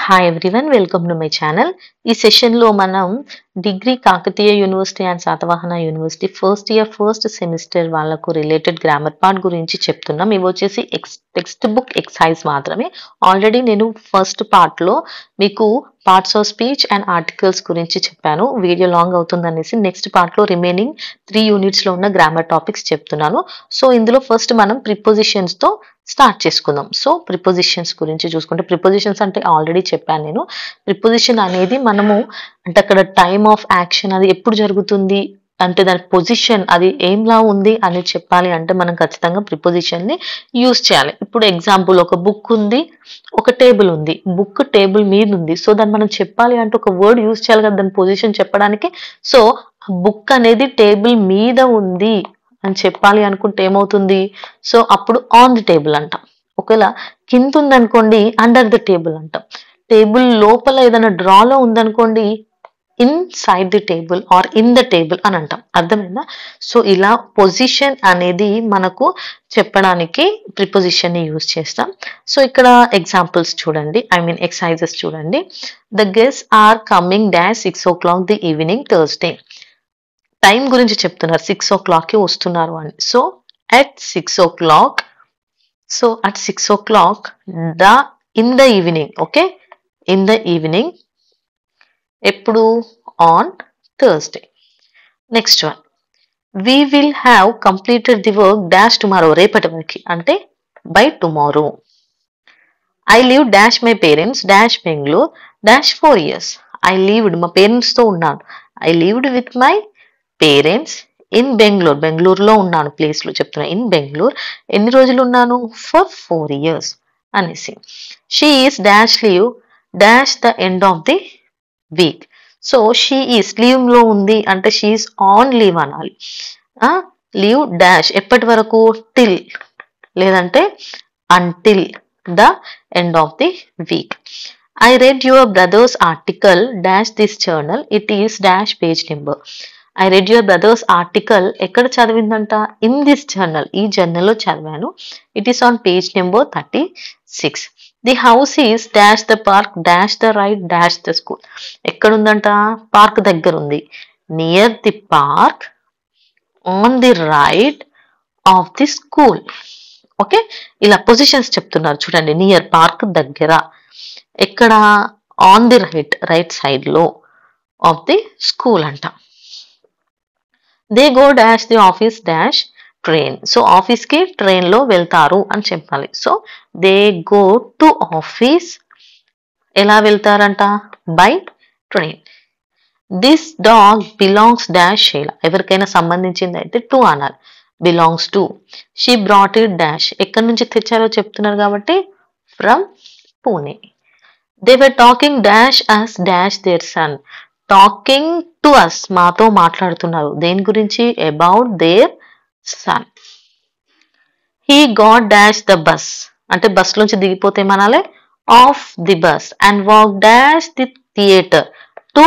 Hi everyone welcome to my channel. ఈ సెషన్లో మనం degree Kakatiya university and Satavahana university first year first semester వాళ్ళకు related grammar part గురించి చెప్తున్నాం. ఇవి వచ్చేసి టెక్స్ట్ బుక్ ఎక్సైజ్ మాత్రమే. ఆల్రెడీ నేను ఫస్ట్ పార్ట్లో మీకు parts of speech and articles గురించి చెప్పాను. వీడియో లాంగ్ అవుతుందనేసి నెక్స్ట్ పార్ట్లో రిమైనింగ్ 3 యూనిట్స్లో ఉన్న గ్రామర్ టాపిక్స్ చెప్తున్నాను. సో ఇందులో ఫస్ట్ మనం ప్రిపోజిషన్స్తో స్టార్ట్ చేసుకుందాం. సో ప్రిపోజిషన్స్ గురించి చూసుకుంటే, ప్రిపోజిషన్స్ అంటే ఆల్రెడీ చెప్పాను నేను. ప్రిపోజిషన్ అనేది మనము అంటే అక్కడ టైమ్ ఆఫ్ యాక్షన్ అది ఎప్పుడు జరుగుతుంది అంటే దాని పొజిషన్ అది ఏంలా ఉంది అని చెప్పాలి అంటే మనం ఖచ్చితంగా ప్రిపోజిషన్ ని యూజ్ చేయాలి. ఇప్పుడు ఎగ్జాంపుల్, ఒక బుక్ ఉంది, ఒక టేబుల్ ఉంది, బుక్ టేబుల్ మీద ఉంది. సో దాన్ని మనం చెప్పాలి అంటే ఒక వర్డ్ యూజ్ చేయాలి కదా దాని పొజిషన్ చెప్పడానికి. సో బుక్ అనేది టేబుల్ మీద ఉంది అని చెప్పాలి అనుకుంటే ఏమవుతుంది? సో అప్పుడు ఆన్ ది టేబుల్ అంటాం. ఒకవేళ కింద ఉందనుకోండి అండర్ ద టేబుల్ అంటాం. టేబుల్ లోపల ఏదైనా డ్రాలో ఉందనుకోండి inside the table or in the table అని అంటాం. అర్థమైందా? సో ఇలా పొజిషన్ అనేది మనకు చెప్పడానికి ప్రిపోజిషన్ ని యూజ్ చేస్తాం. సో ఇక్కడ ఎగ్జాంపుల్స్ చూడండి, ఎక్సర్సైజెస్ చూడండి. The guests are coming dash 6 o'clock the evening Thursday. Time గురించి చెప్తున్నారు, 6 o'clock కి వస్తున్నారు అని. So at 6 o'clock, so at 6 o'clock in the evening. Okay, in the evening ఎప్పుడు? On Thursday. Next one, we will have completed the work dash tomorrow. రేపటి వరకు అంటే by tomorrow. I live dash my parents dash Bangalore dash 4 years. I lived మా parents తో ఉన్నాను. I లీవ్డ్ with my parents in Bengaluru. బెంగళూరులో ఉన్నాను place లో చెప్తున్నా. ఇన్ బెంగళూరు ఎన్ని రోజులు ఉన్నాను? ఫర్ 4 years అనేసి. She is dash leave dash the end of the week. So she is leave లో ఉంది అంటే షీ ఈస్ ఆన్ లీవ్ అనాలి. లీవ్ డాష్ ఎప్పటి వరకు? టిల్ లేదంటే until the end of the week. I read your brothers article dash this journal it is dash page number. I read your brothers article ఎక్కడ చదివిందంట? In this journal, ఈ journal లో చదివాను. It is on page number 36. The house is dash the park dash the right dash the school. ఎక్కడుందంట? పార్క్ దగ్గర ఉంది. Near the park on the right of the school. Okay, ఇలా positions చెప్తున్నారు చూడండి. నియర్ పార్క్ దగ్గర, ఎక్కడ? ఆన్ ది రైట్ సైడ్ లో ఆఫ్ ది స్కూల్ అంట. They go dash the office dash train. So office కి ట్రైన్ లో వెళ్తారు అని చెప్పాలి. So they go to office ఎలా వెళ్తారంట? By train. This dog belongs dash Shaila. ఎవరికైనా సంబంధించింది అయితే టు అనాలి. Belongs to. She brought it dash. ఎక్కడి నుంచి తెచ్చారో చెప్తున్నారు కాబట్టి from Pune. They were talking dash us dash their son. Talking to us, మాతో మాట్లాడుతున్నారు. దేని గురించి? About their son. He got dash the bus అంటే బస్ నుంచి దిగిపోతే ఏమనాలి? Off the bus. And walk dash the theatre to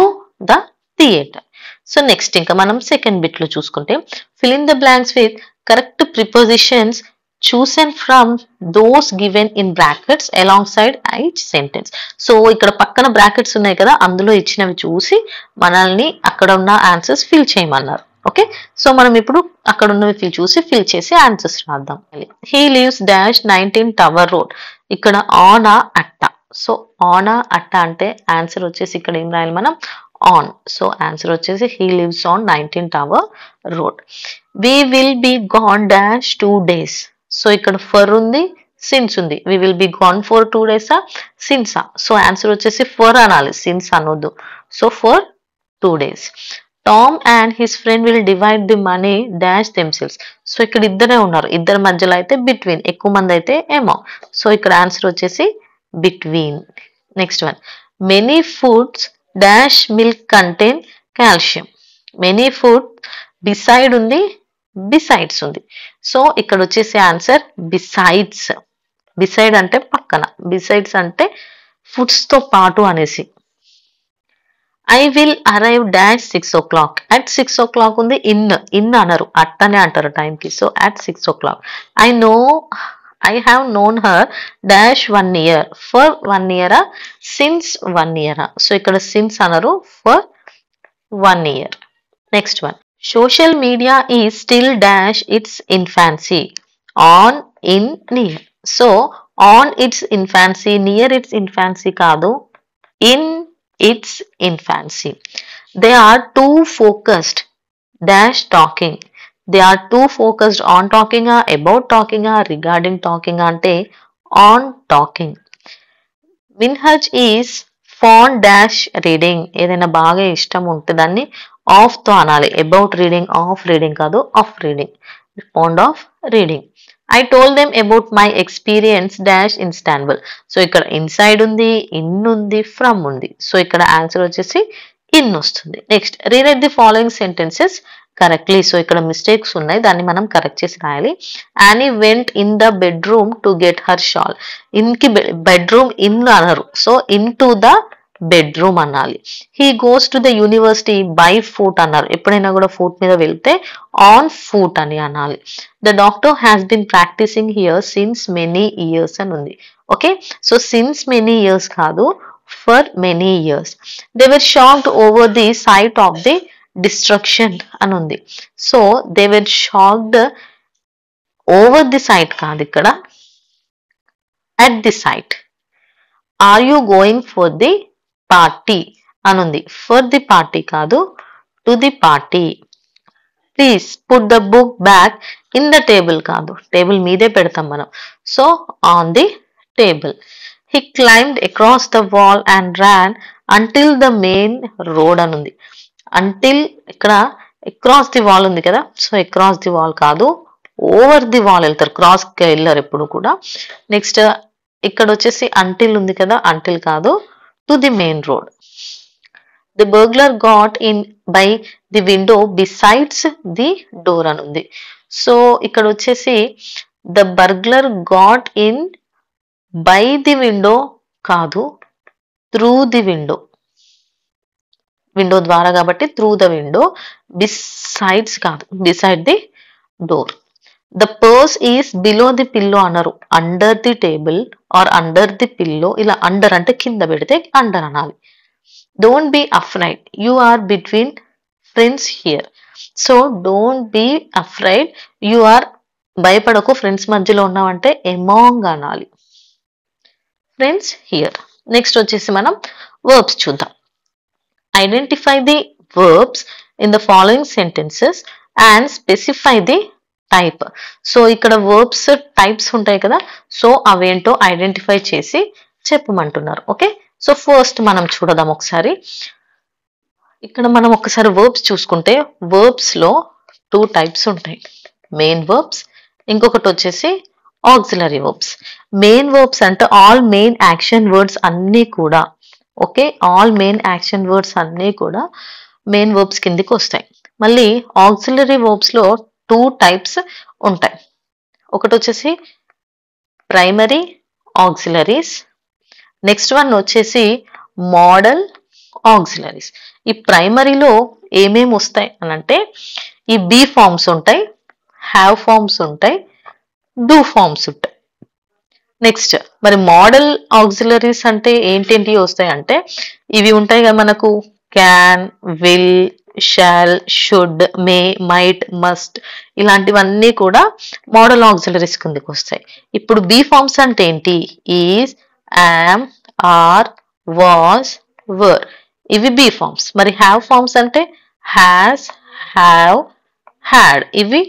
the theatre. So next ఇంకా మనం సెకండ్ బిట్ లో చూసుకుంటే, fill in the blanks with correct prepositions chosen from those given in brackets alongside each sentence. So ఇక్కడ పక్కన brackets ఉన్నాయి కదా, అందులో ఇచ్చినవి చూసి మనల్ని అక్కడ ఉన్న ఆన్సర్స్ ఫిల్ చేయమన్నారు. ఓకే, సో మనం ఇప్పుడు అక్కడ ఉన్నవి చూసి ఫిల్ చేసి ఆన్సర్స్ రాద్దాం. He leaves dash 19 tower road. ఇక్కడ on at. So on at అంటే ఆన్సర్ వచ్చేసి ఇక్కడ ఏం రాయాలి మనం? ఆన్. సో ఆన్సర్ వచ్చేసి he lives on 19 tower road. We will be gone dash 2 days. So ఇక్కడ ఫర్ ఉంది, సిన్స్ ఉంది. We will be gone for 2 days సిన్సా. సో ఆన్సర్ వచ్చేసి ఫర్ అనాలి, సిన్స్ అనొద్దు. So for 2 days. Tom and his friend will divide the money dash themselves. So ఇక్కడ ఇద్దరే ఉన్నారు, ఇద్దరి మధ్యలో అయితే బిట్వీన్, ఎక్కువ మంది అయితే ఏమో. సో ఇక్కడ ఆన్సర్ వచ్చేసి between. Next one, many foods dash milk contain calcium. Many food beside ఉంది, బిసైడ్స్ ఉంది. సో ఇక్కడ వచ్చేసి ఆన్సర్ బిసైడ్స్. బిసైడ్ అంటే పక్కన, బిసైడ్స్ అంటే ఫుడ్స్ తో పాటు అనేసి. I will arrive dash 6 o'clock. At 6 o'clock ఉంది, ఇన్ అనరు, అట్టనే అంటారు టైంకి. So at 6 o'clock. I know I have known her dash 1 year. For 1 year, since 1 year. So ikkada since anaru for 1 year. Next one. Social media is still dash its infancy. On, in, near. So on its infancy, near its infancy kaadu. In its infancy. They are too focused dash talking. They are too focused on talking, about talking, regarding talking ante on talking. Minhaj is fond dash reading. ఏదైనా బాగా ఇష్టం ఉంటే దాన్ని of తో అనాలి. About reading, of reading కాదు, of reading. Fond of reading. I told them about my experience dash Istanbul. So ఇక్కడ inside ఉంది, ఇన్ ఉంది, ఫ్రమ్ ఉంది. సో ఇక్కడ ఆన్సర్ వచ్చేసి ఇన్ వస్తుంది. Next rewrite the following sentences correctly. So ఇక్కడ mistakes ఉన్నాయి, దాన్ని మనం కరెక్ట్ చేసి రాయాలి. Annie went in the bedroom to get her shawl. ఇన్కి బెడ్రూమ్ ఇన్ అనరు, so into the bedroom అనాలి. He goes to the university by foot అన్నారు. ఎప్పుడైనా కూడా ఫుట్ మీద వెళ్తే ఆన్ ఫుట్ అని అనాలి. The doctor has been practising here since many years అని ఉంది. Okay, so since many years కాదు, for many years. They were shocked over the sight of the destruction అని ఉంది. So they were shocked over the sight కాదు, ఇక్కడ at the sight. Are you going for the party అని ఉంది. For the party కాదు, to the party. Please put the book back in the table కాదు, table మీదే పెడతాం మనం. So on the table. He climbed across the wall and ran until the main road అని ఉంది. Until ఇక్కడ across the wall ఉంది కదా, so across the wall కాదు, ఓవర్ ది వాల్ వెళ్తారు, క్రాస్ వెళ్ళారు ఎప్పుడు కూడా. నెక్స్ట్ ఇక్కడ వచ్చేసి అంటిల్ ఉంది కదా, అంటిల్ కాదు, to the main road. The burglar got in by the window besides the door అని ఉంది. సో ఇక్కడ వచ్చేసి the burglar got in by the window కాదు, త్రూ ది విండో. విండో ద్వారా కాబట్టి త్రూ ద విండో, బిసైడ్స్ కాదు, beside the door. The purse is below the pillow అన్నారు, under the table or under the pillow. ఇలా under అంటే కింద పెడితే under అనాలి. Don't be afraid, you are between friends here. So don't be afraid, you are భయపడకు, friends మధ్యలో ఉన్నామంటే among అనాలి. Friends here. నెక్స్ట్ వచ్చేసి మనం వర్బ్స్ చూద్దాం. Identify the verbs in the following sentences and specify the type. So ఇక్కడ verbs types ఉంటాయి కదా, సో అవేంటో ఐడెంటిఫై చేసి చెప్పమంటున్నారు. ఓకే, సో ఫస్ట్ మనం చూడదాం ఒకసారి. ఇక్కడ మనం ఒకసారి వర్బ్స్ చూసుకుంటే వర్బ్స్ లో 2 టైప్స్ ఉంటాయి. మెయిన్ వర్బ్స్, ఇంకొకటి వచ్చేసి ఆక్సిలరీ వర్బ్స్. మెయిన్ వర్బ్స్ అంటే ఆల్ మెయిన్ యాక్షన్ వర్డ్స్ అన్నీ కూడా, okay, all main action words అన్నీ కూడా మెయిన్ వర్బ్స్ కిందికి వస్తాయి. మళ్ళీ ఆక్సిలరీ వర్బ్స్ లో 2 టైప్స్ ఉంటాయి. ఒకటి వచ్చేసి ప్రైమరీ ఆక్సిలరీస్, నెక్స్ట్ వన్ వచ్చేసి మోడల్ ఆక్సిలరీస్. ఈ ప్రైమరీలో ఏమేమి వస్తాయి అని అంటే ఈ బీ ఫార్మ్స్ ఉంటాయి, హ్యావ్ ఫార్మ్స్ ఉంటాయి, డూ ఫార్మ్స్ ఉంటాయి. నెక్స్ట్ మరి మోడల్ ఆక్సిలరీస్ అంటే ఏంటేంటి వస్తాయి అంటే ఇవి ఉంటాయి కదా మనకు, can, will, shall, should, may, might, must, ఇలాంటివన్నీ కూడా మోడల్ ఆక్సిలరీస్ కిందకి వస్తాయి. ఇప్పుడు బీ ఫార్మ్స్ అంటే ఏంటి? Is, am, are, was, were, ఇవి బీ ఫార్మ్స్. మరి హ్యావ్ ఫార్మ్స్ అంటే హ్యాస్, హ్యావ్, హ్యాడ్, ఇవి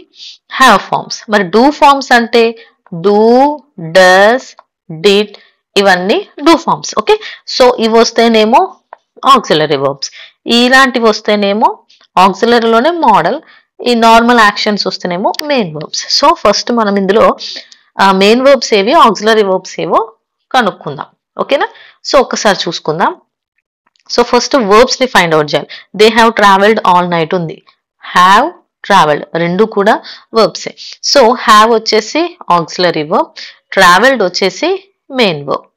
హ్యావ్ ఫార్మ్స్. మరి డూ ఫార్మ్స్ అంటే డూ, డస్, డిడ్, ఇవన్నీ డూ ఫార్మ్స్. ఓకే, సో ఇవి వస్తేనేమో ఆక్సిలరీ వర్బ్స్, ఇలాంటివి వస్తేనేమో ఆక్సిలరీలోనే మోడల్, ఈ నార్మల్ యాక్షన్స్ వస్తేనేమో మెయిన్ వర్బ్స్. సో ఫస్ట్ మనం ఇందులో మెయిన్ వర్బ్స్ ఏవి, ఆక్సిలరీ వర్బ్స్ ఏవో కనుక్కుందాం. ఓకేనా, సో ఒక్కసారి చూసుకుందాం. సో ఫస్ట్ వర్బ్స్ ని ఫైండ్ అవుట్ చేయాలి. They have travelled all night ఉంది, హ్యావ్, ట్రావెల్డ్ రెండు కూడా వర్బ్సే. సో హ్యావ్ వచ్చేసి ఆక్సిలరీ వర్బ్, ట్రావెల్డ్ వచ్చేసి మెయిన్ వర్బ్.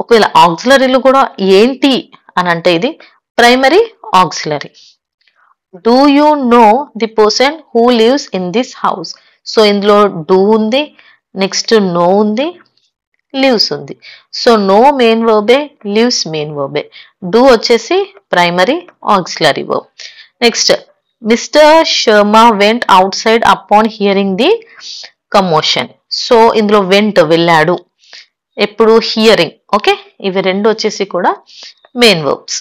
ఒకవేళ ఆక్సిలరీలు కూడా ఏంటి అని అంటే ఇది primary auxiliary. Do you know the person who lives in this house? So ఇందులో డూ ఉంది, నెక్స్ట్ నో ఉంది, లివ్స్ ఉంది. సో నో మెయిన్ వర్బే, లివ్స్ మెయిన్ వర్బే. డూ వచ్చేసి primary auxiliary verb. Next mister Sharma went outside upon hearing the commotion. So ఇందులో vent వెళ్ళాడు, ఎప్పుడు హియరింగ్. ఓకే, ఇవి రెండు వచ్చేసి కూడా మెయిన్ వర్బ్స్.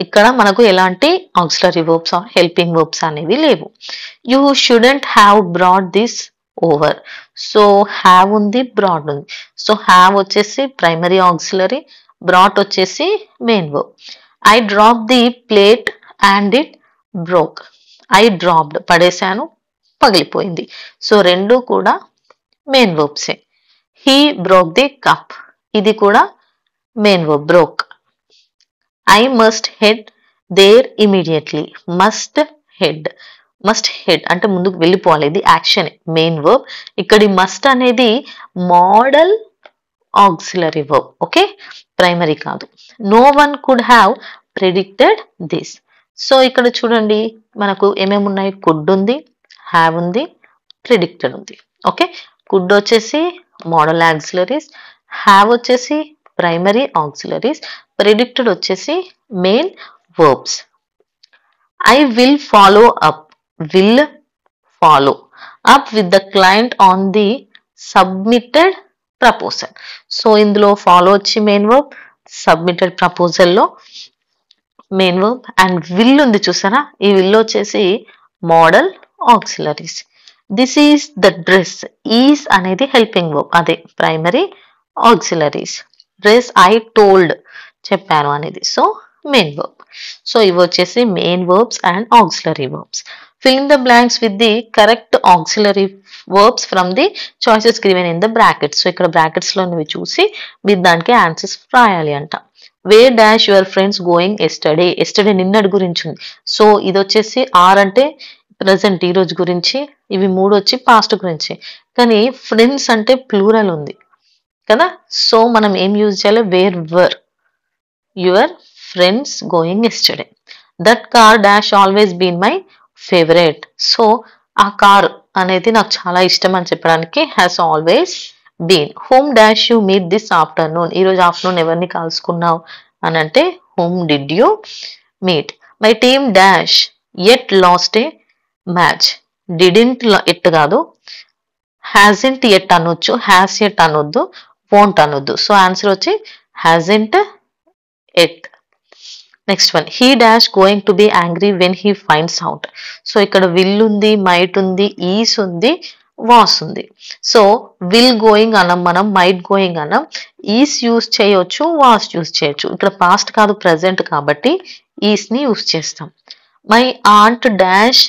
ఇక్కడ మనకు ఎలాంటి auxiliary verbs or helping verbs అనేవి లేవు. You shouldn't have brought this over. So have ఉంది, బ్రాడ్ ఉంది. సో హ్యావ్ వచ్చేసి ప్రైమరీ ఆక్సిలరీ, బ్రాడ్ వచ్చేసి main verb. I drop the plate and it broke. I dropped పడేశాను, పగిలిపోయింది. సో రెండు కూడా మెయిన్ వర్బ్సే. హీ బ్రోక్ ది కప్, ఇది కూడా main verb, broke. I must head there immediately. Must head. Must head అంటే ముందుకు వెళ్ళిపోవాలి, ఇది యాక్షన్, మెయిన్ వర్బ్. ఇక్కడ మస్ట్ అనేది modal auxiliary verb. Okay, primary కాదు. No one could have predicted this. So ఇక్కడ చూడండి మనకు ఏమేమి ఉన్నాయి, కుడ్ ఉంది, హ్యావ్ ఉంది, ప్రిడిక్టెడ్ ఉంది. ఓకే, కుడ్ వచ్చేసి మోడల్ ఆక్సిలరీస్, హ్యావ్ వచ్చేసి ప్రైమరీ ఆక్సిలరీస్, ప్రిడిక్టెడ్ వచ్చేసి main verbs. I will follow up, will follow up with the client on the submitted proposal. So ఇందులో ఫాలో వచ్చి మెయిన్ వర్బ్, సబ్మిటెడ్ ప్రపోజల్ లో main verb, and will ఉంది చూసారా, ఈ will వచ్చేసి modal auxiliaries. This is the dress, is అనేది helping verb, అదే primary auxiliaries. Dress I told, చెప్పాను అనేది, సో మెయిన్ వర్బ్. సో ఇవి వచ్చేసి main verbs and auxiliary verbs. Fill in the blanks with the correct auxiliary verbs from the choices given in the brackets. So ఇక్కడ brackets లోనివి చూసి మీరు దానికి answers రాయాలి అంట. Where dash your friends going yesterday? Yesterday నిన్నటి గురించి ఉంది. So ఇది వచ్చేసి ఆర్ అంటే ప్రజెంట్ ఈ రోజు గురించి, ఇవి మూడు వచ్చి పాస్ట్ గురించి. కానీ ఫ్రెండ్స్ అంటే ప్లూరల్ ఉంది కదా, సో మనం ఏం యూజ్ చేయాలి, where were your friends going yesterday. That car dash always been my favourite. So ఆ కార్ అనేది నాకు చాలా ఇష్టం అని చెప్పడానికి has always been. Whom dash you meet this afternoon. ఈరోజు ఆఫ్టర్నూన్ ఎవరిని కలుసుకున్నావు అని అంటే whom did you meet. My team dash yet lost a match. Didn't yet కాదు, హ్యాజెంట్ ఎట్ అనొచ్చు, హ్యాస్ ఎట్ అనొద్దు, వోంట్ అనొద్దు. సో ఆన్సర్ వచ్చి hasn't yet. Next one, he dash going to be angry when he finds out. So ఇక్కడ will ఉంది, might ఉంది, is ఉంది, was ఉంది. సో విల్ గోయింగ్ అనం మనం, మైట్ గోయింగ్ అనం, ఈస్ యూస్ చేయొచ్చు, వాస్ యూస్ చేయొచ్చు. ఇక్కడ పాస్ట్ కాదు ప్రెసెంట్ కాబట్టి ఈస్ ని యూస్ చేస్తాం. My aunt dash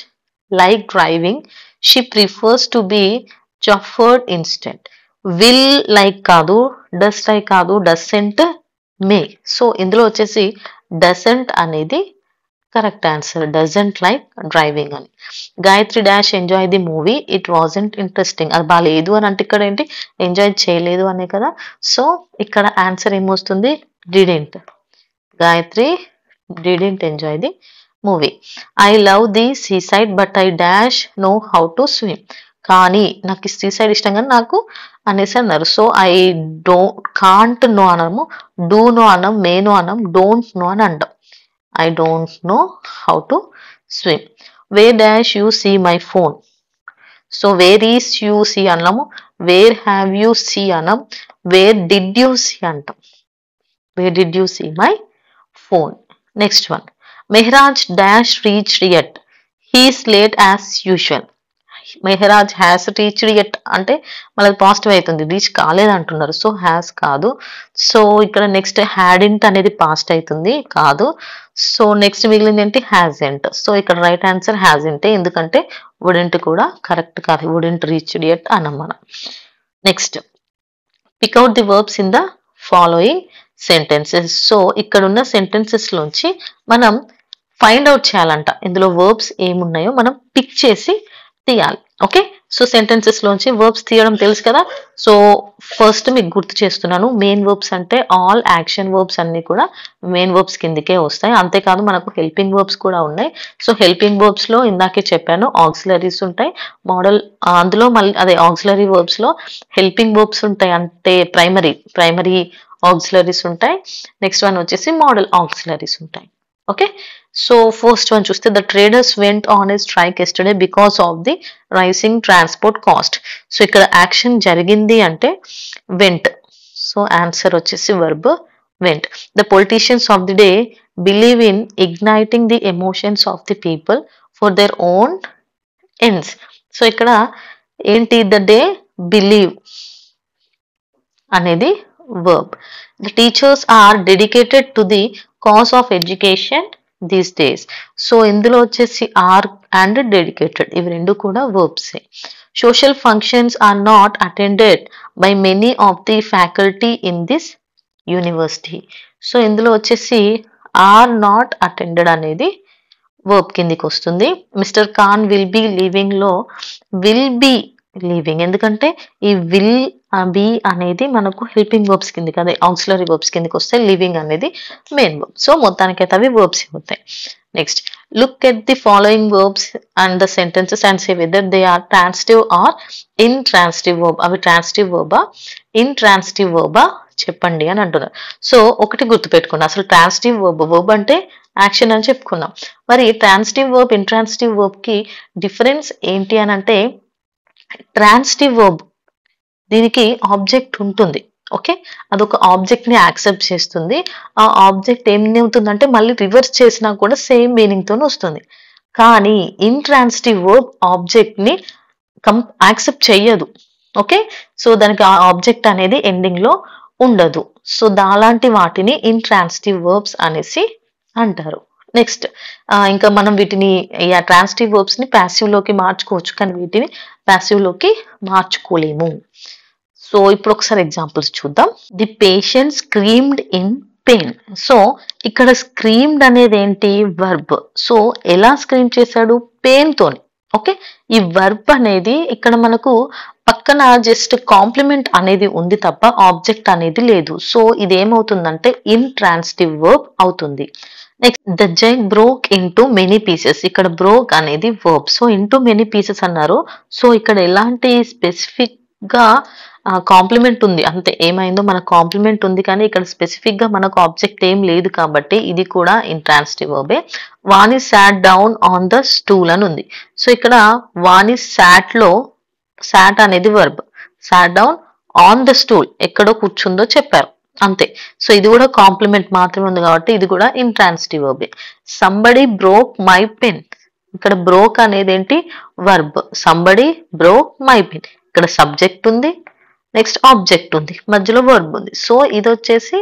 like driving, she prefers to be chauffeured instead. Will like కాదు, డస్ లైక్ కాదు, డసెంట్ మే. సో ఇందులో వచ్చేసి డజంట్ అనేది correct answer, doesn't like driving అని. Gayatri dash enjoy the movie, it wasn't interesting. అది బాగాలేదు అని అంటే ఇక్కడ ఏంటి, ఎంజాయ్ చేయలేదు అనే కదా. సో ఇక్కడ ఆన్సర్ ఏమొస్తుంది, didn't. Gayatri didn't enjoy the movie. I love the seaside but I dash know how to swim. కానీ నాకు సీ సైడ్ ఇష్టం కానీ నాకు అనేసి అన్నారు. సో ఐ కాంట్ నో అనము, డూ నో అనం, మే నో అనం, డోంట్ నో అని అంటాం. I don't know how to swim. Where dash you see my phone. So where is you see అన్నాము, వేర్ హ్యావ్ యూ సీ అనం, wear did you see అంటాం. Where did you see my phone. Next one, Mehraj dash reached yet, he's late as usual. Mehraj has reached yet అంటే మనకి positive అవుతుంది, reach కాలేదు అంటున్నారు. So has కాదు. So ఇక్కడ next hadn't అనేది పాస్ట్ అవుతుంది, కాదు. సో నెక్స్ట్ మిగిలింది ఏంటి, హ్యాజెంట్. సో ఇక్కడ రైట్ ఆన్సర్ హ్యాజెంటే, ఎందుకంటే వుడెంట్ కూడా కరెక్ట్ కాదు, వుడెంట్ రీచ్డ్ ఎట్ అనం మనం. Next, pick out the verbs in the following sentences. So ఇక్కడ ఉన్న సెంటెన్సెస్ లోంచి మనం ఫైండ్ అవుట్ చేయాలంట, ఇందులో వర్బ్స్ ఏమున్నాయో మనం పిక్ చేసి తీయాలి. ఓకే, సో సెంటెన్సెస్ లోంచి వర్బ్స్ తీయడం తెలుసు కదా. సో ఫస్ట్ మీకు గుర్తు చేస్తున్నాను, మెయిన్ వర్బ్స్ అంటే ఆల్ యాక్షన్ వర్బ్స్ అన్ని కూడా మెయిన్ వర్బ్స్ కిందకే వస్తాయి. అంతేకాదు మనకు హెల్పింగ్ వర్బ్స్ కూడా ఉన్నాయి. సో హెల్పింగ్ వర్బ్స్ లో ఇందాకే చెప్పాను ఆక్సిలరీస్ ఉంటాయి, మోడల్ అందులో మళ్ళీ అదే ఆక్సిలరీ వర్బ్స్ లో హెల్పింగ్ వర్బ్స్ ఉంటాయి, అంటే ప్రైమరీ ఆక్సిలరీస్ ఉంటాయి. నెక్స్ట్ వన్ వచ్చేసి మోడల్ ఆక్సిలరీస్ ఉంటాయి. ఓకే, సో ఫస్ట్ వన్ చూస్తే the traders went on a strike yesterday because of the raising transport cost. So ఇక్కడ యాక్షన్ జరిగింది అంటే వెంట్, సో ఆన్సర్ వచ్చేసి verb vent. The politicians of the day believe in igniting the emotions of the people for their own ends. So ఇక్కడ ఏంటి, the day believe అనేది verb. The teachers are dedicated to the cause of education these days. So ఇందులో వచ్చేసి are and dedicated ఇవి రెండు కూడా verbs. Social functions are not attended by many of the faculty in this university. So ఇందులో వచ్చేసి are not attended అనేది verb కిందికి వస్తుంది. Mister Khan will be leaving లో విల్ బి లీవింగ్, ఎందుకంటే ఈ విల్ బి అనేది మనకు హెల్పింగ్ వర్బ్స్ కిందకి, అదే ఆక్సిలరీ వర్బ్స్ కిందకి వస్తాయి, లివింగ్ అనేది మెయిన్ వర్బ్. సో మొత్తానికైతే అవి వర్బ్స్ అవుతాయి. Next, look at the following verbs and the sentences and say whether they are transitive or intransitive verb. అవి ట్రాన్సిటివ్ వర్బా ఇన్ ట్రాన్సిటివ్ వర్బా చెప్పండి అని అంటున్నారు. సో ఒకటి గుర్తుపెట్టుకోండి, అసలు ట్రాన్సిటివ్ వర్బ్ అంటే యాక్షన్ అని చెప్పుకున్నాం. మరి ట్రాన్సిటివ్ వర్బ్ ఇంట్రాన్సిటివ్ వర్బ్ కి డిఫరెన్స్ ఏంటి అని అంటే, ట్రాన్సిటివ్ వర్బ్ దీనికి ఆబ్జెక్ట్ ఉంటుంది. ఓకే, అదొక ఆబ్జెక్ట్ ని యాక్సెప్ట్ చేస్తుంది. ఆ ఆబ్జెక్ట్ ఏమవుతుందంటే మళ్ళీ రివర్స్ చేసినా కూడా సేమ్ మీనింగ్ తో వస్తుంది. కానీ ఇంట్రాన్సిటివ్ వర్బ్ ఆబ్జెక్ట్ ని యాక్సెప్ట్ చెయ్యదు. ఓకే, సో దానికి ఆ ఆబ్జెక్ట్ అనేది ఎండింగ్ లో ఉండదు. సో అలాంటి వాటిని ఇంట్రాన్సిటివ్ వర్బ్స్ అనేసి అంటారు. నెక్స్ట్, ఇంకా మనం వీటిని ట్రాన్సిటివ్ వర్బ్స్ ని ప్యాసివ్ లోకి మార్చుకోవచ్చు, కానీ వీటిని ప్యాసివ్ లోకి మార్చుకోలేము. సో ఇప్పుడు ఒకసారి ఎగ్జాంపుల్స్ చూద్దాం. The patient screamed in pain. So ఇక్కడ స్క్రీమ్డ్ అనేది ఏంటి, వర్బ్. సో ఎలా స్క్రీమ్ చేశాడు, పెయిన్ తోని. ఓకే, ఈ వర్బ్ అనేది ఇక్కడ మనకు పక్కన జస్ట్ కాంప్లిమెంట్ అనేది ఉంది తప్ప ఆబ్జెక్ట్ అనేది లేదు. సో ఇది ఏమవుతుందంటే ఇంట్రాన్సిటివ్ వర్బ్ అవుతుంది. Next, the jug broke into many pieces. ఇక్కడ బ్రోక్ అనేది verb. So into many pieces అన్నారు. సో ఇక్కడ ఎలాంటి స్పెసిఫిక్ గా కాంప్లిమెంట్ ఉంది, అంతే ఏమైందో మనకు కాంప్లిమెంట్ ఉంది, కానీ ఇక్కడ స్పెసిఫిక్ గా మనకు ఆబ్జెక్ట్ ఏం లేదు కాబట్టి ఇది కూడా ఇంట్రాన్సిటివ్ వర్బే. Vani sat down on the stool అని ఉంది. సో ఇక్కడ వాణి సాట్ లో సాట్ అనేది verb, sat down on the stool ఎక్కడో కూర్చుందో చెప్పారు అంతే. సో ఇది కూడా కాంప్లిమెంట్ మాత్రమే ఉంది కాబట్టి ఇది కూడా ఇంట్రాన్సిటివ్ వర్బే. Somebody broke my pen. ఇక్కడ బ్రోక్ అనేది ఏంటి, verb. Somebody broke my pen, ఇక్కడ సబ్జెక్ట్ ఉంది, నెక్స్ట్ ఆబ్జెక్ట్ ఉంది, మధ్యలో వర్బ్ ఉంది. సో ఇది వచ్చేసి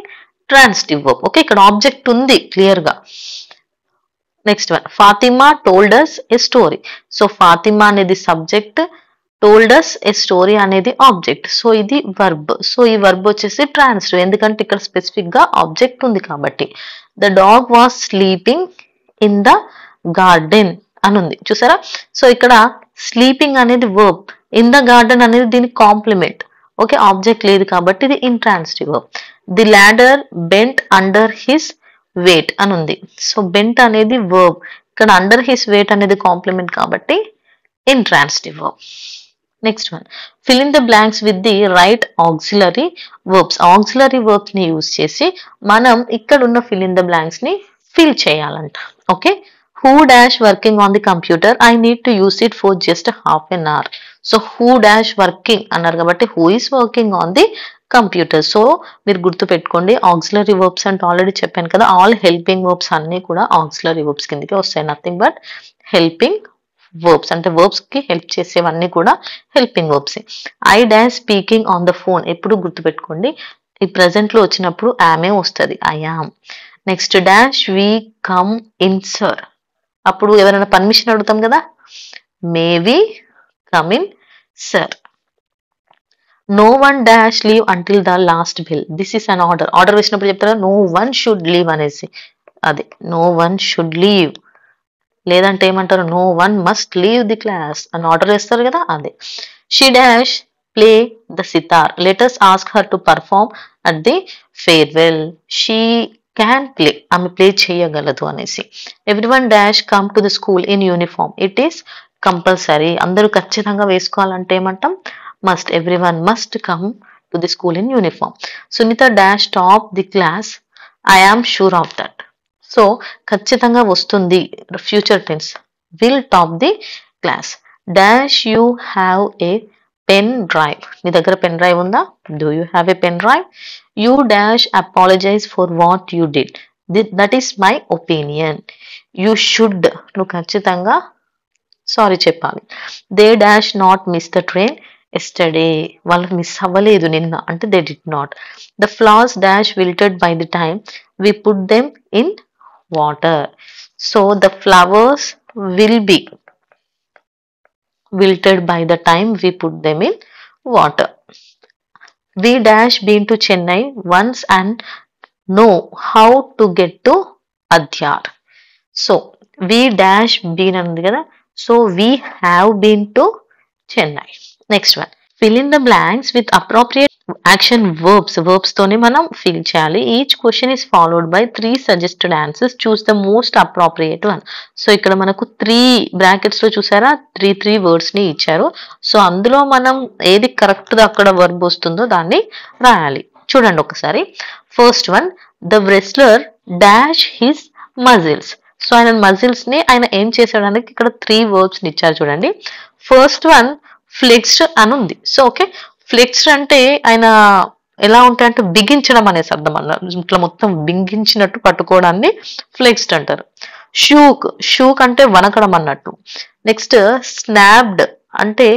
ట్రాన్సిటివ్ వర్బ్. ఓకే, ఇక్కడ ఆబ్జెక్ట్ ఉంది క్లియర్ గా. Next one, Fatima told us a story. So Fatima అనేది subject, told us a story అనేది ఆబ్జెక్ట్. సో ఇది వర్బ్. సో ఈ వర్బ్ వచ్చేసి ట్రాన్సిటివ్, ఎందుకంటే ఇక్కడ స్పెసిఫిక్ గా ఆబ్జెక్ట్ ఉంది కాబట్టి. The dog was sleeping in the garden అని ఉంది, చూసారా. సో ఇక్కడ స్లీపింగ్ అనేది వర్బ్, ఇన్ ద గార్డెన్ అనేది దీని కాంప్లిమెంట్. ఓకే, ఆబ్జెక్ట్ లేదు కాబట్టి ఇది intransitive verb. The ladder bent under his weight అని ఉంది. సో బెంట్ అనేది వర్బ్, ఇక్కడ అండర్ హిస్ వెయిట్ అనేది కాంప్లిమెంట్ కాబట్టి intransitive verb. Next one, fill in the blanks with the right auxiliary verbs. Auxiliary verbs ని యూజ్ చేసి మనం ఇక్కడ ఉన్న ఫిల్ ఇన్ ద బ్లాంక్స్ ని ఫిల్ చేయాలంట. Okay, who dash working on the computer, I need to use it for just half an hour. So who dash working అన్నారు కాబట్టి who is working on the computer. So మీరు గుర్తు పెట్టుకోండి, auxiliary verbs అంటే already చెప్పాను కదా, all helping verbs అన్ని కూడా ఆక్సిలరీ వర్బ్స్ కిందకి వస్తాయి, నథింగ్ బట్ హెల్పింగ్ వర్బ్స్. అంటే వర్బ్స్ కి హెల్ప్ చేసేవన్నీ కూడా helping verbs. I dash speaking on the phone, ఎప్పుడు గుర్తు పెట్టుకోండి, ఈ ప్రెసెంట్ లో వచ్చినప్పుడు ఆమె వస్తుంది, I am. Next, dash we come in sir, అప్పుడు ఎవరైనా పర్మిషన్ అడుగుతాం కదా, may we come in sir. No one dash leave until the last bill, this is an order. Order వేసినప్పుడు చెప్తారా, నో వన్ షుడ్ లీవ్ అనేసి, అది no one should leave లేదంటే ఏమంటారు, no one must leave the class అని order వేస్తారు కదా, అదే. She dash play the sitar, letters ask her to perform at the farewell. She can play, ఆమె ప్లే చేయగలదు అనేసి. Everyone dash come to the school in uniform, it is compulsory, అందరూ ఖచ్చితంగా వేసుకోవాలంటే ఏమంటాం, must. Everyone must come to the school in uniform. Sunita dash top the class, I am sure of that. So ఖచ్చితంగా వస్తుంది, future tense, will top the class. Dash you have a pen drive, నీ దగ్గర pen drive ఉందా, do you have a pen drive. You dash apologise for what you did, that is my opinion. You should, నువ్వు ఖచ్చితంగా sorry చెప్పాలి. They dash not miss the train yesterday, వాళ్ళు miss అవ్వలేదు నిన్న, అంటే they did not. The flowers dash wilted by the time we put them in water. So the flowers will be wilted by the time we put them in water. We dash been to Chennai once and know how to get to Adyar. So we dash been and కదా, so we have been to Chennai. Next one, fill in the blanks with appropriate action verbs. Verbs తోనే మనం fill చేయాలి. Each question is followed by 3 suggested answers. Choose the most appropriate one. So ఇక్కడ మనకు 3 brackets లో చూసారా, 3 words ని ఇచ్చారు. So అందులో మనం ఏది కరెక్ట్ గా అక్కడ వర్బ్ వస్తుందో దాన్ని రాయాలి. చూడండి ఒకసారి. First one, the wrestler dash his muscles. So ఆయన మజిల్స్ ని ఆయన ఏం చేశాడానికి ఇక్కడ 3 verbs ని ఇచ్చారు చూడండి. ఫస్ట్ వన్ ఫ్లెక్స్డ్ అని ఉంది. సో ఓకే, ఫ్లెక్స్డ్ అంటే ఆయన ఎలా ఉంటాయంటే బిగించడం అనేసి అర్థం అన్నారు, ఇట్లా మొత్తం బిగించినట్టు పట్టుకోవడాన్ని ఫ్లెక్స్డ్ అంటారు. షూక్ అంటే వనకడం అన్నట్టు. నెక్స్ట్ స్నాప్డ్ అంటే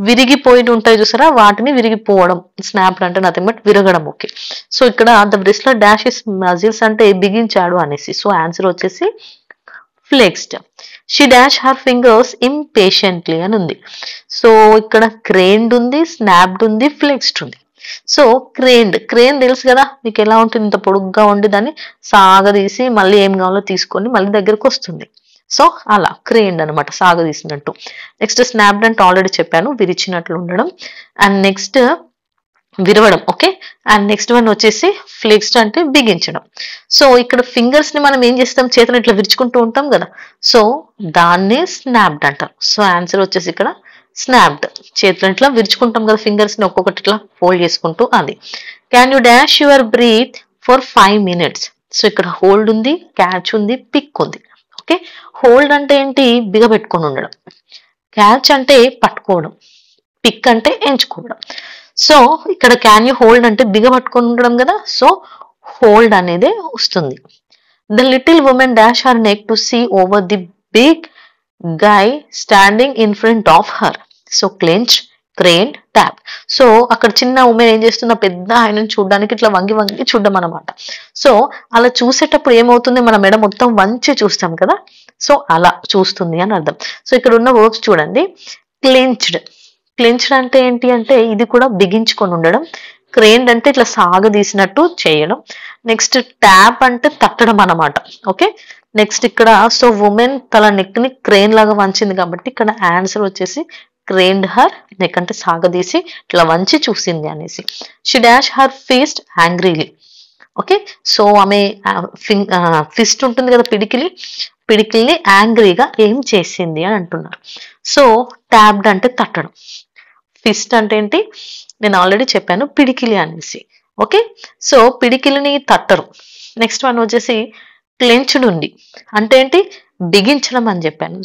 విరిగిపోయి ఉంటాయి చూసారా, వాటిని విరిగిపోవడం. స్నాప్డ్ అంటే నథింగ్ బట్ విరగడం. ఓకే, సో ఇక్కడ the wrestler dash his muscles అంటే బిగించాడు అనేసి. సో ఆన్సర్ వచ్చేసి flexed. She dash her fingers impatiently అని ఉంది. సో ఇక్కడ క్రేన్డ్ ఉంది, స్నాప్డ్ ఉంది, ఫ్లెక్స్డ్ ఉంది. సో క్రేన్ తెలుసు కదా మీకు, ఎలా ఉంటుంది, ఇంత పొడుగ్గా ఉండి దాన్ని సాగదీసి మళ్ళీ ఏం కావాలో తీసుకొని మళ్ళీ దగ్గరకు వస్తుంది. సో అలా క్రేన్డ్ అనమాట, సాగదీసినట్టు. నెక్స్ట్ స్నాప్డ్ అంటే ఆల్రెడీ చెప్పాను, విరిచినట్లు ఉండడం. అండ్ నెక్స్ట్ విరవడం. ఓకే, అండ్ నెక్స్ట్ వన్ వచ్చేసి ఫ్లెక్స్డ్ అంటే బిగించడం. సో ఇక్కడ ఫింగర్స్ ని మనం ఏం చేస్తాం, చేతులు ఇట్లా విరుచుకుంటూ ఉంటాం కదా, సో దాన్నే స్నాప్డ్ అంటారు. సో ఆన్సర్ వచ్చేసి ఇక్కడ స్నాప్డ్. చేతులు ఇట్లా విరుచుకుంటాం కదా ఫింగర్స్ ని, ఒక్కొక్కటి ఇట్లా ఫోల్డ్ చేసుకుంటూ, అది. Can you dash your breath for 5 minutes. So ఇక్కడ హోల్డ్ ఉంది, క్యాచ్ ఉంది, పిక్ ఉంది. ఓకే, హోల్డ్ అంటే ఏంటి, బిగబెట్టుకొని ఉండడం. క్యాచ్ అంటే పట్టుకోవడం. పిక్ అంటే ఎంచుకోవడం. సో ఇక్కడ క్యాన్ యూ హోల్డ్ అంటే బిగబట్టుకొని ఉండడం కదా, సో హోల్డ్ అనేది వస్తుంది. The little women dash her neck to see over the big guy standing in front of her. So clench, crane, tap. So అక్కడ చిన్న ఉమెన్ ఏం చేస్తున్న, పెద్ద ఆయనను చూడడానికి ఇట్లా వంగి వంగి చూడడం అనమాట. సో అలా చూసేటప్పుడు ఏమవుతుంది, మన మెడ మొత్తం వంచి చూస్తాం కదా, సో అలా చూస్తుంది అని అర్థం. సో ఇక్కడ ఉన్న వర్బ్స్ చూడండి. క్లెంచ్డ్ అంటే ఏంటి అంటే ఇది కూడా బిగించుకొని ఉండడం. క్రేన్డ్ అంటే ఇట్లా సాగదీసినట్టు చేయడం. నెక్స్ట్ ట్యాప్ అంటే తట్టడం అన్నమాట. ఓకే, నెక్స్ట్ ఇక్కడ సో ఉమెన్ తల నెక్ ని క్రేన్ లాగా వంచింది కాబట్టి ఇక్కడ ఆన్సర్ వచ్చేసి క్రేన్డ్ హర్ నెక్ అంటే సాగదీసి ఇట్లా వంచి చూసింది అనేసి. She dash her feast angrily. Okay, so ఆమె ఫిస్ట్ ఉంటుంది కదా, పిడికిల్ని యాంగ్రీగా ఏం చేసింది అని అంటున్నారు. సో ట్యాబ్డ్ అంటే తట్టడం. ఫిస్ట్ అంటే ఏంటి, నేను ఆల్రెడీ చెప్పాను, పిడికిలి అనేసి. ఓకే, సో పిడికిలిని తట్టరు. నెక్స్ట్ వన్ వచ్చేసి క్లెంచ్డ్ ఉంది అంటే ఏంటి, బిగించడం అని చెప్పాను.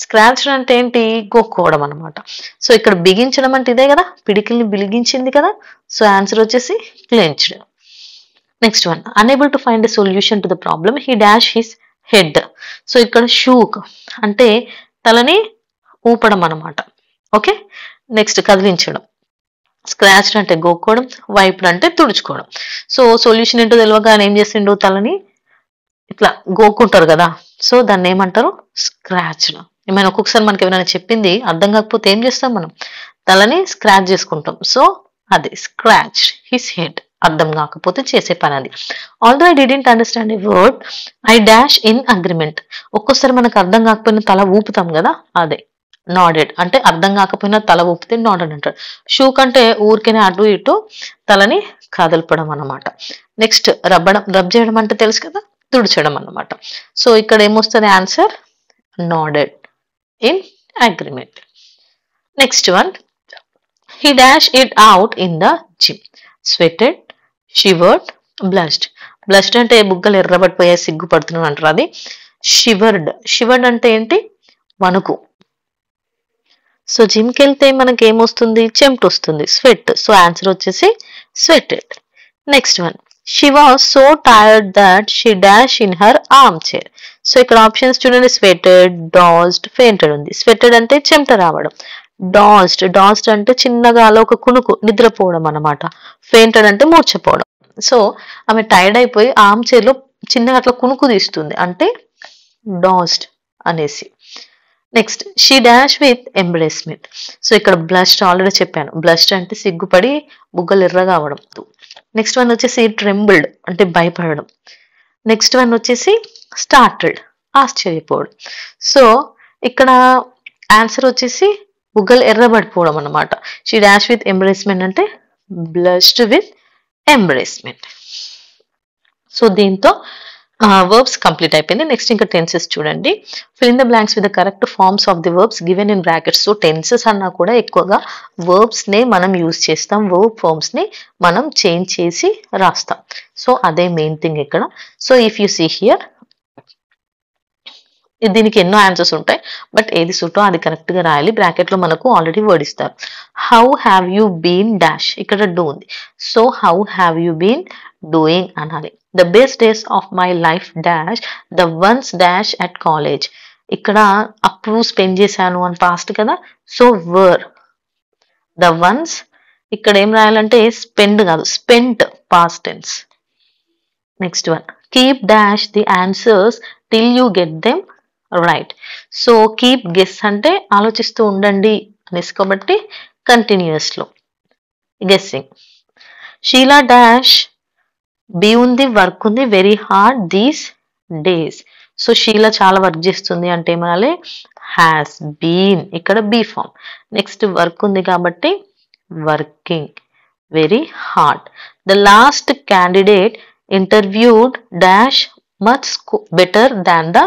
స్క్రాచ్డ్ అంటే ఏంటి, గోక్కోవడం అనమాట. సో ఇక్కడ బిగించడం అంటే ఇదే కదా, పిడికిల్ని బిగించింది కదా, సో ఆన్సర్ వచ్చేసి clenched. Next one, unable to find a solution to the problem he dash his head. So ఇక్కడ షూక్ అంటే తలని ఊపడం అనమాట. ఓకే, నెక్స్ట్ కదిలించడం. స్క్రాచ్డ్ అంటే గోక్కోవడం, వైప్డ్ అంటే తుడుచుకోవడం. సో సొల్యూషన్ ఏంటో తెలియగానే ఏం చేసిండు, తలని ఇట్లా గోక్కుంటారు కదా, సో దాన్ని ఏమంటారు, స్క్రాచ్డ్. ఏమైనా ఒక్కొక్కసారి మనకి ఏమైనా చెప్పింది అర్థం కాకపోతే ఏం చేస్తాం, మనం తలని స్క్రాచ్ చేసుకుంటాం. సో అది స్క్రాచ్ హిస్ హెడ్ అర్థం కాకపోతే చేసే పని అది. Although I didn't understand a word I dash in agreement. ఒక్కోసారి మనకు అర్థం కాకపోయినా తల ఊపుతాం కదా, అదే నాడెడ్. అంటే అర్థం కాకపోయినా తల ఊపితే నాడెడ్ అంటారు. షూ కంటే ఊరికేనే అటు ఇటు తలని కదలపడం అన్నమాట. నెక్స్ట్ రబ్ చేయడం అంటే తెలుసు కదా, తుడిచడం అన్నమాట. సో ఇక్కడ ఏమొస్తుంది answer? నాడెడ్ in agreement. Next one, he dashed it out in the gym. Sweated, shivered, blushed. Blushed అంటే బుగ్గలు ఎర్రబడిపోయే సిగ్గుపడుతున్నాను అంటారు, అది షివర్డ్. షివర్డ్ అంటే ఏంటి? వణుకు. సో జిమ్కి వెళ్తే మనకి ఏమొస్తుంది? చెమట వస్తుంది, స్వెట్. సో ఆన్సర్ వచ్చేసి sweated. Next one, she was so tired that she dash in her arm chair. So ఇక్కడ ఆప్షన్స్ చూడండి, స్వెటెడ్, డాజ్డ్, ఫెయింటెడ్ ఉంది. స్వెటెడ్ అంటే చెమట రావడం, డాజ్డ్ అంటే చిన్నగా అలా ఒక కునుకు, నిద్రపోవడం అన్నమాట. ఫెయింటెడ్ అంటే మూర్చపోవడం. సో ఆమె టైర్డ్ అయిపోయి ఆర్మ్ చైర్ లో చిన్నగా అట్లా కునుకు తీస్తుంది, అంటే డాజ్డ్ అనేసి. Next, she dash with embarrassment. So ఇక్కడ బ్లష్డ్ ఆల్రెడీ చెప్పాను, బ్లష్డ్ అంటే సిగ్గుపడి బుగ్గలు ఎర్రగా అవడం. నెక్స్ట్ వన్ వచ్చేసి ట్రెంబుల్డ్ అంటే భయపడడం. నెక్స్ట్ వన్ వచ్చేసి స్టార్టెడ్ ఆశ్చర్యపోవడం. సో ఇక్కడ ఆన్సర్ వచ్చేసి బుగ్గలు ఎర్రబడిపోవడం అన్నమాట. షీ డాష్ విత్ ఎంబ్రేస్మెంట్ అంటే బ్లష్డ్ విత్ ఎంబ్రేస్మెంట్. సో దీంతో వర్బ్స్ కంప్లీట్ అయిపోయింది. నెక్స్ట్ ఇంకా టెన్సెస్ చూడండి. Fill in the blanks with the correct forms of the verbs given in brackets. So tenses అన్నా కూడా ఎక్కువగా వర్బ్స్ నే మనం యూజ్ చేస్తాం, వర్బ్ ఫార్మ్స్ ని మనం చేంజ్ చేసి రాస్తాం. సో అదే మెయిన్ థింగ్ ఇక్కడ. So if you see here, దీనికి ఎన్నో ఆన్సర్స్ ఉంటాయి, బట్ ఏది సూటో అది కరెక్ట్ గా రాయాలి. బ్రాకెట్ లో మనకు ఆల్రెడీ వర్డ్ ఇస్తారు. How have you been dash, ఇక్కడ డూ ఉంది. So how have you been doing అనాలి. The best days of my life dash the ones dash at college. ఇక్కడ అప్పుడు స్పెండ్ చేశాను అని పాస్ట్ కదా, సో వర్. ద వన్స్ ఇక్కడ ఏం రాయాలంటే స్పెండ్ కాదు, spent past tense. Next one, keep dash the answers till you get them right. So keep guess అంటే ఆలోచిస్తూ ఉండండి అనేసి, కాబట్టి కంటిన్యూస్ లో గెస్సింగ్. షీలా డాష్ బి ఉంది, వర్క్ ఉంది, very hard these days. So Sheela చాలా వర్క్ చేస్తుంది అంటే ఏమనాలి? హ్యాస్ బీన్, ఇక్కడ బీ ఫామ్. నెక్స్ట్ వర్క్ ఉంది కాబట్టి working, very hard. The last candidate interviewed dash much better than the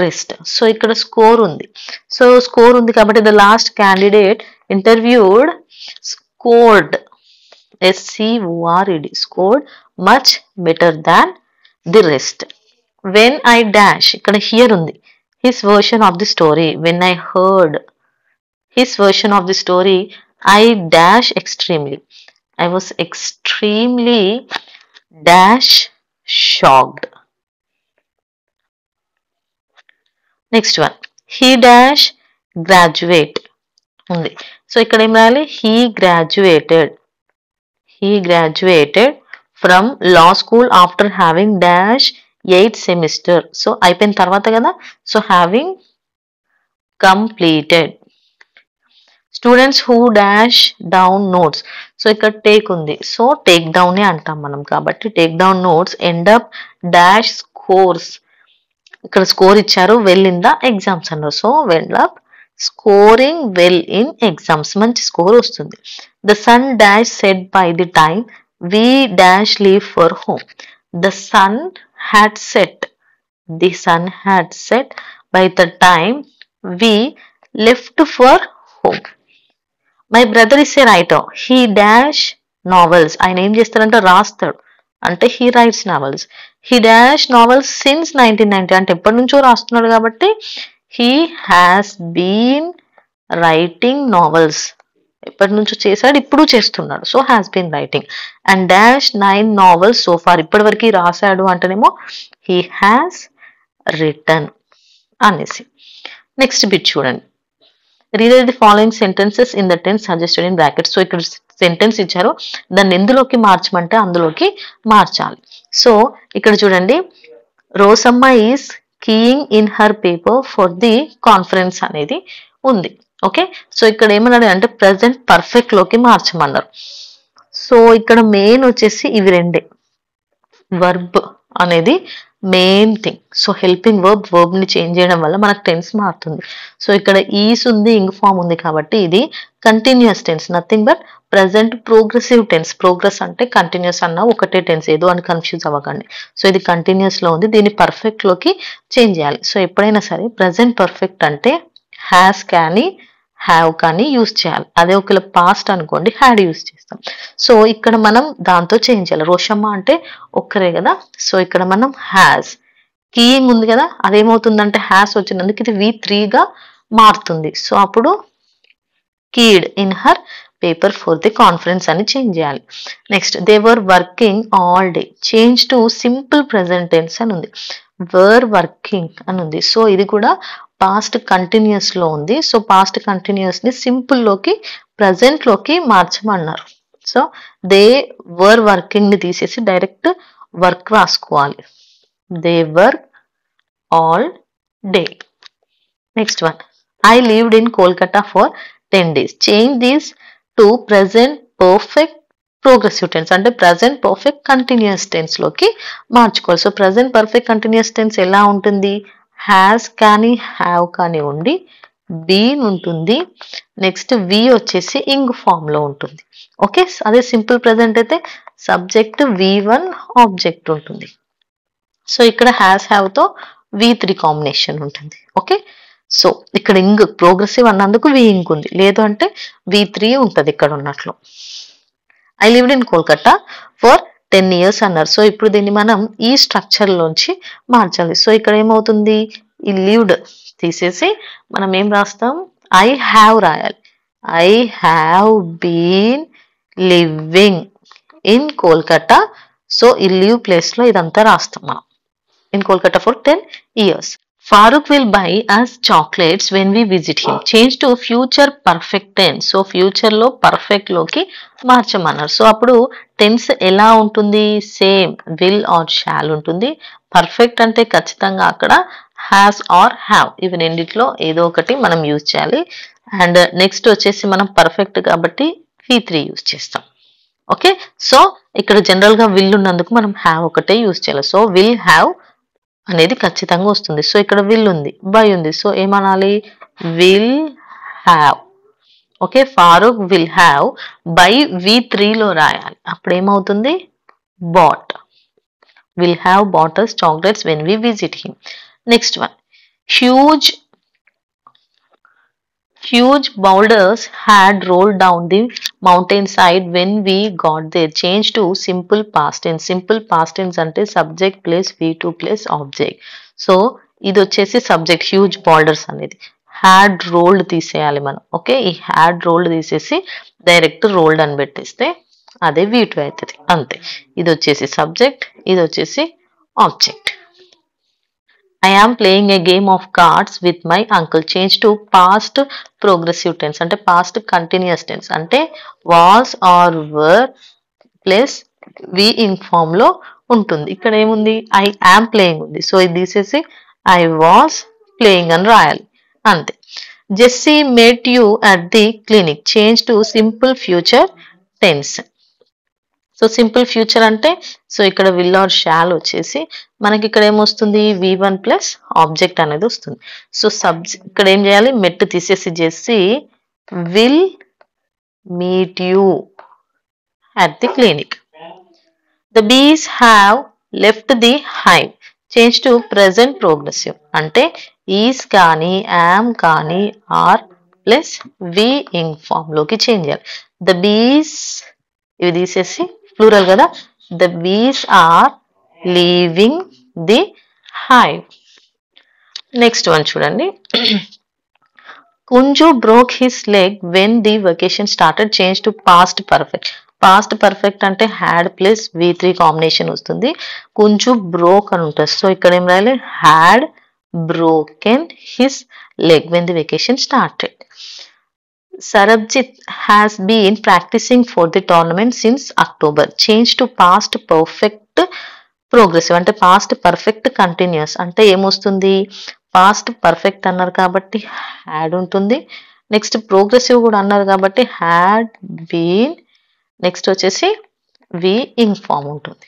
rest. So ఇక్కడ స్కోర్ ఉంది. సో స్కోర్ ఉంది కాబట్టి the last candidate interviewed scored, SCORED, scored much better than the rest. When I dash, ఇక్కడ here ఉంది, his version of the story. When I heard his version of the story I dash extremely, I was extremely dash shocked. Next one, he dash graduate ఉంది. So ఇక్కడ ఏం రాయాలి? He graduated from law school after having dash 8th semester. So అయిపోయిన తర్వాత కదా, so having completed. Students who dash down notes. So ఇక్కడ take ఉంది, so take down అంటాం మనం, కాబట్టి take down notes end up dash scores. ఇక్కడ score ఇచ్చారు, వెల్ ఇన్ ద ఎగ్జామ్స్ అన్నారు. So well up scoring well in exams, మంచి score వస్తుంది. The sun dash set by the time we dash leave for home. The sun had set, the sun had set by the time we left for home. My brother is a writer, he dash novels. ఆయన ఏం చేస్తారంటే రాస్తాడు, అంటే he writes novels. He dash novels since 1990, అంటే ఎప్పటి నుంచో రాస్తున్నాడు కాబట్టి he has been writing novels. ఎప్పటి నుంచో చేశాడు, ఇప్పుడు చేస్తున్నాడు, so has been writing. And dash 9 novels so far, ఇప్పటి వరకు రాశాడు అంటేనేమో హీ హ్యాస్ రిటన్ అనేసి. నెక్స్ట్ బిట్ చూడండి. Read the following sentences in the tense suggested in brackets. So ఇక్కడ సెంటెన్స్ ఇచ్చారు, దాన్ని ఎందులోకి మార్చమంటే అందులోకి మార్చాలి. సో ఇక్కడ చూడండి, Rosamma is keying in her paper for the conference అనేది ఉంది. ఓకే, సో ఇక్కడ ఏమన్నాడు అంటే ప్రెసెంట్ పర్ఫెక్ట్ లోకి మార్చమన్నారు. సో ఇక్కడ మెయిన్ వచ్చేసి ఇవి రెండే. వర్బ్ అనేది main thing. So helping verb ని చేంజ్ చేయడం వల్ల మనకు టెన్స్ మారుతుంది. సో ఇక్కడ ఈస్ ఉంది, ఇంగ్ ఫామ్ ఉంది కాబట్టి ఇది continuous tense, nothing but present progressive tense. Progress అంటే కంటిన్యూస్ అన్న ఒకటే టెన్స్, ఏదో అని కన్ఫ్యూజ్ అవ్వకండి. సో ఇది కంటిన్యూస్ లో ఉంది, దీన్ని పర్ఫెక్ట్ లోకి చేంజ్ చేయాలి. సో ఎప్పుడైనా సరే ప్రెసెంట్ పర్ఫెక్ట్ అంటే హ్యాస్ కానీ హ్యావ్ కానీ యూజ్ చేయాలి. అదే ఒకవేళ పాస్ట్ అనుకోండి హ్యాడ్ యూజ్ చేస్తాం. సో ఇక్కడ మనం దాంతో చేంజ్ చేయాలి. రోషమ్మ అంటే ఒక్కరే కదా, సో ఇక్కడ మనం హ్యాస్, కీయింగ్ ఉంది కదా, అదేమవుతుందంటే హ్యాస్ వచ్చినందుకు ఇది V3గా మారుతుంది. సో అప్పుడు keyed in her paper for the conference అని చేంజ్ చేయాలి. Next they were working all day, change to simple present tense అని ఉంది. వర్ వర్కింగ్ అని ఉంది. సో ఇది కూడా పాస్ట్ కంటిన్యూస్ లో ఉంది. సో పాస్ట్ కంటిన్యూస్ ని సింపుల్ లోకి ప్రెసెంట్ లోకి మార్చమన్నారు. సో దే వర్ వర్కింగ్ ని తీసేసి డైరెక్ట్ వర్క్ రాసుకోవాలి. They work all day. Next one, I lived in Kolkata for 10 days. Change this to present perfect progressive tense. అంటే present perfect continuous tense లోకి మార్చుకోవాలి. So present perfect continuous tense ఎలా ఉంటుంది? has కానీ have కానీ ఉండి been ఉంటుంది. Next V వచ్చేసి ing ఫామ్ లో ఉంటుంది. ఓకే, అదే సింపుల్ ప్రెసెంట్ అయితే సబ్జెక్ట్ V1 ఆబ్జెక్ట్ ఉంటుంది. సో ఇక్కడ హ్యాస్ హ్యావ్ తో V3 కాంబినేషన్ ఉంటుంది. ఓకే, సో ఇక్కడ ఇంగ్ ప్రోగ్రెసివ్ అన్నందుకు వి ఇంగ్ ఉంది, లేదు అంటే V3 ఉంటుంది ఇక్కడ ఉన్నట్లు. I lived in Kolkata for 10 years అన్నారు. సో ఇప్పుడు దీన్ని మనం ఈ స్ట్రక్చర్ లోంచి మార్చాలి. సో ఇక్కడ ఏమవుతుంది, ఈ లివ్డ్ తీసేసి మనం ఏం రాస్తాం, ఐ హ్యావ్ రాయాలి. I have been living in Kolkata. So ఈ లివ్ ప్లేస్ లో ఇదంతా రాస్తాం మనం. In Kolkata for 10 years. Farooq will buy us chocolates when we visit him. Change to future perfect tense. So future లో పర్ఫెక్ట్ లోకి మార్చమన్నారు. సో అప్పుడు tense ఎలా ఉంటుంది, సేమ్ విల్ ఆర్ షాల్ ఉంటుంది. పర్ఫెక్ట్ అంటే ఖచ్చితంగా అక్కడ హ్యాస్ ఆర్ హ్యావ్, ఇవి రెండిట్లో ఏదో ఒకటి మనం యూజ్ చేయాలి. అండ్ నెక్స్ట్ వచ్చేసి మనం పర్ఫెక్ట్ కాబట్టి V3 యూజ్ చేస్తాం. ఓకే, సో ఇక్కడ జనరల్ గా విల్ ఉన్నందుకు మనం హ్యావ్ ఒకటే యూజ్ చేయాలి. సో విల్ హ్యావ్ అనేది ఖచ్చితంగా వస్తుంది. సో ఇక్కడ విల్ ఉంది, బై ఉంది, సో ఏమనాలి, will have. Okay, Farooq will have by V3 లో రాయాలి. అప్పుడు ఏమవుతుంది, bought. Will have bought us chocolates when we visit him. Next one, huge boulders had rolled down the mountainside when we got there. Change to simple past tense. Simple past tense అంటే subject plus V2 plus object. So ఇది వచ్చేసి subject huge boulders అనేది. Had rolled తీసేయాలి మనం. Okay, ఈ had rolled తీసేసి direct rolled అని పెట్టేస్తే అదే V2 అవుతుంది, అంతే. ఇది వచ్చేసి సబ్జెక్ట్, ఇది వచ్చేసి object. I am playing a game of cards with my uncle. Change to past progressive tense. అంటే past continuous tense. అంటే was or were plus V ing form లో ఉంటుంది. ఇక్కడ ఏముంది, I am playing ఉంది. సో ఇది తీసేసి I was playing అని రాయాలి, అంతే. Jessie met you at the clinic. Change to simple future tense. So simple future అంటే సో ఇక్కడ విల్ ఆర్ షాల్ వచ్చేసి మనకి ఇక్కడ ఏమొస్తుంది, V1 ప్లస్ ఆబ్జెక్ట్ అనేది వస్తుంది. సో ఇక్కడ ఏం చేయాలి, మెట్ తీసేసి Jessie will meet you at the clinic. The bees have left the hive. Change to present progressive అంటే ఈస్ కానీ యామ్ కానీ are plus V ing form లోకి చేంజ్ చేయాలి. ద బీస్ ఇవి తీసేసి ప్లూరల్ కదా, the bees are leaving the hive. Next one చూడండి, Kunju broke his leg when the vacation started. Change to past perfect. Past perfect అంటే had plus V3 combination వస్తుంది. Kunju broke అని ఉంటుంది. సో ఇక్కడ ఏం రాయాలి, had broken his leg when the vacation started. Sarabjit has been practicing for the tournament since October. Change to past perfect progressive అంటే past perfect continuous అంటే ఏమొస్తుంది, past perfect అన్నారు కాబట్టి had ఉంటుంది. నెక్స్ట్ ప్రోగ్రెసివ్ కూడా అన్నారు కాబట్టి had been నెక్స్ట్ వచ్చేసి వి ఇంగ్ ఫామ్ ఉంటుంది.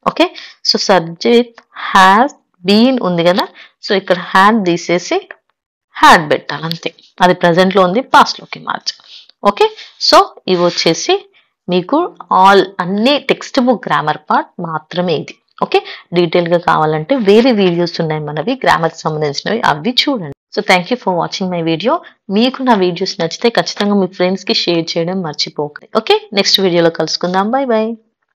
Okay, so subject has been ఉంది కదా, సో ఇక్కడ హ్యాడ్ తీసేసి హ్యాడ్ పెట్టాలి అంతే. అది present లో ఉంది, past లోకి మార్చాలి. ఓకే, సో ఇవి వచ్చేసి మీకు అన్ని టెక్స్ట్ బుక్ గ్రామర్ పార్ట్ మాత్రమే ఇది. ఓకే, డీటెయిల్గా కావాలంటే వేరే వీడియోస్ ఉన్నాయి మనవి గ్రామర్కి సంబంధించినవి, అవి చూడండి. So thank you for watching my video. మీకు నా వీడియోస్ నచ్చితే ఖచ్చితంగా మీ ఫ్రెండ్స్కి షేర్ చేయడం మర్చిపోకండి. ఓకే, నెక్స్ట్ వీడియోలో కలుసుకుందాం. By by.